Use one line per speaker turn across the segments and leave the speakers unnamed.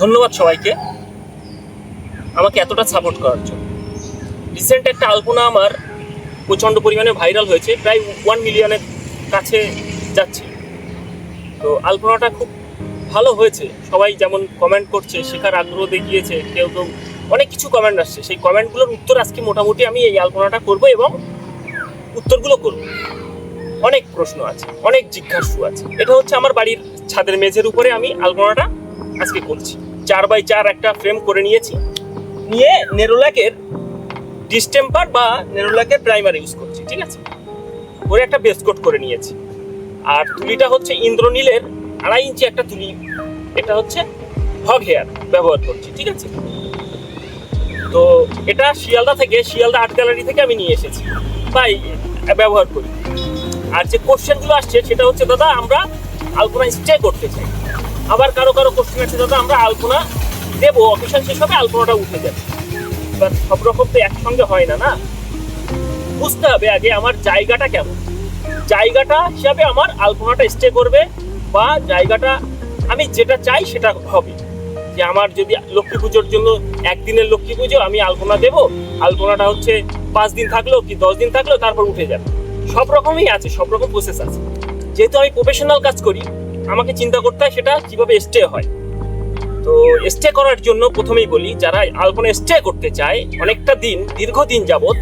ধন্যবাদ সবাইকে আমাকে এতটা সাপোর্ট করার জন্য। রিসেন্ট একটা আলপনা আমার প্রচণ্ড পরিমাণে ভাইরাল হয়েছে, প্রায় 1 মিলিয়নের কাছে যাচ্ছে। তো আলপনাটা খুব ভালো হয়েছে, সবাই যেমন কমেন্ট করছে, শেখার আগ্রহ দেখিয়েছে, কেউ কেউ অনেক কিছু কমেন্ট আসছে। সেই কমেন্টগুলোর উত্তর আজকে মোটামুটি আমি এই আলপনাটা করব এবং উত্তরগুলো করব। অনেক প্রশ্ন আছে, অনেক জিজ্ঞাসু আছে। এটা হচ্ছে আমার বাড়ির ছাদের মেঝের উপরে আমি আলপনাটা আজকে করছি। 4x4 একটা ফ্রেম করে নিয়েছি, নিয়ে নেরোল্যাকের ডিস্টেম্পার বা নেরোল্যাকের প্রাইমার ইউজ করছি, ঠিক আছে। করে একটা বেস কোট করে নিয়েছি। আর তুলিটা হচ্ছে ইন্দ্রনীলের 2.5 ইঞ্চি একটা তুলি, এটা হচ্ছে হগ হেয়ার ব্যবহার করছি, ঠিক আছে। তো এটা শিয়ালদা আর্ট গ্যালারি থেকে আমি নিয়ে এসেছি, তাই ব্যবহার করি। আর যে কোশ্চেনগুলো আসছে সেটা হচ্ছে, দাদা আমরা আলপনা স্টে করতে চাই। আবার কারো কোশ্চেন আছে, দাদা আমরা আলপনা দেবো, অকেশন শেষ হবে আলপনাটা উঠে যাবে। এবার সব রকম তো একসঙ্গে হয় না, বুঝতে হবে আগে আমার জায়গাটা কেমন। জায়গাটা হিসাবে আমার আলপনাটা স্টে করবে, বা জায়গাটা আমি যেটা চাই সেটা হবে। যে আমার যদি লক্ষ্মী পুজোর জন্য একদিনের লক্ষ্মী পুজো, আমি আলপনা দেবো, আলপনাটা হচ্ছে 5 দিন থাকলো কি 10 দিন থাকলো, তারপর উঠে যাবে। সব রকমই আছে, সব রকম প্রসেস আছে। যেহেতু আমি প্রফেশনাল কাজ করি, আমাকে চিন্তা করতে হয় সেটা কিভাবে স্টে হয়। তো স্টে করার জন্য প্রথমেই বলি, যারা আলপনা স্টে করতে চায় অনেকটা দিন, দীর্ঘদিন যাবত,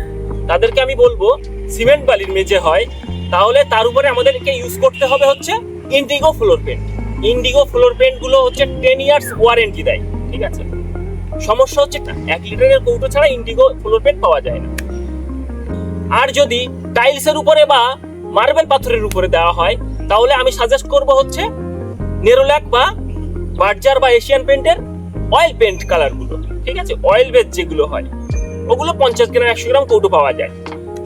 তাদেরকে আমি বলবো সিমেন্ট বালির মেঝে হয়, তাহলে তার উপরে আমাদেরকে ইউজ করতে হবে হচ্ছে Indigo floor paint. Indigo floor পেন্টগুলো হচ্ছে 10 ইয়ার্স ওয়ারেন্টি দেয়, ঠিক আছে। সমস্যা হচ্ছে 1 লিটারের কৌটো ছাড়া ইন্ডিগো ফ্লোর পেন্ট পাওয়া যায় না। আর যদি টাইলসের উপরে বা মার্বেল পাথরের উপরে দেওয়া হয়, তাহলে আমি সাজেস্ট করব হচ্ছে নেরোল্যাক বা বার্জার বা এশিয়ান পেন্টের অয়েল পেন্ট কালারগুলো, ঠিক আছে। অয়েল বেস যেগুলো হয় ওগুলো 50 গ্রাম 100 গ্রাম কৌটো পাওয়া যায়,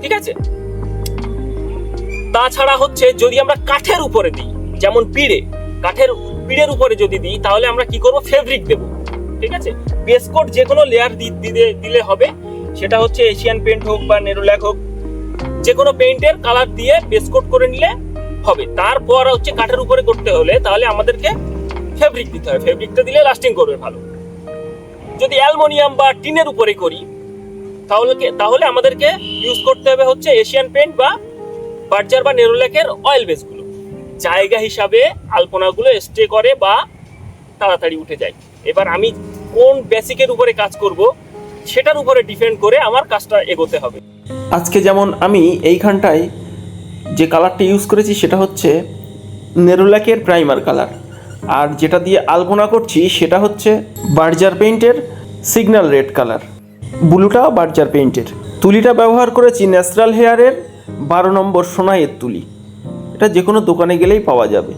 ঠিক আছে। তাছাড়া হচ্ছে যদি আমরা কাঠের উপরে দিই, যেমন পিড়ের উপরে যদি দিই, তাহলে আমরা কি করব, ফেব্রিক দেব, ঠিক আছে। বেস কোট যে কোনো লেয়ার দিলে হবে, সেটা হচ্ছে এশিয়ান পেন্ট হোক বা নেরোল্যাক হোক, যে কোনো পেইন্টের কালার দিয়ে বেস কোট করে নিলে হবে। তারপর হচ্ছে কাঠের উপরে করতে হলে তাহলে আমাদেরকে ফেব্রিক দিতে হবে, ফেব্রিকটা দিলে লাস্টিং করবে ভালো। যদি অ্যালুমিনিয়াম বা টিনের উপরে করি, তাহলে আমাদেরকে ইউজ করতে হবে হচ্ছে এশিয়ান পেন্ট বা বার্জার বা নেরোল্যাকের অয়েল বেসগুলো। জায়গা হিসাবে আলপনাগুলো স্টে করে বা তাড়াতাড়ি উঠে যায়। এবার আমি কোন বেসিকের উপরে কাজ করব, সেটার উপরে ডিপেন্ড করে আমার কাজটা এগোতে হবে।
আজকে যেমন আমি এইখানটায় যে কালারটা ইউজ করেছি সেটা হচ্ছে নেরোল্যাকের প্রাইমার কালার, আর যেটা দিয়ে আলপনা করছি সেটা হচ্ছে বার্জার পেইন্টের সিগন্যাল রেড কালার। ব্লুটাও বার্জার পেইন্টের। তুলিটা ব্যবহার করেছি ন্যাচারাল হেয়ারের 12 নম্বর সোনাইয়ের তুলি। এটা যে কোনো দোকানে গেলেই পাওয়া যাবে।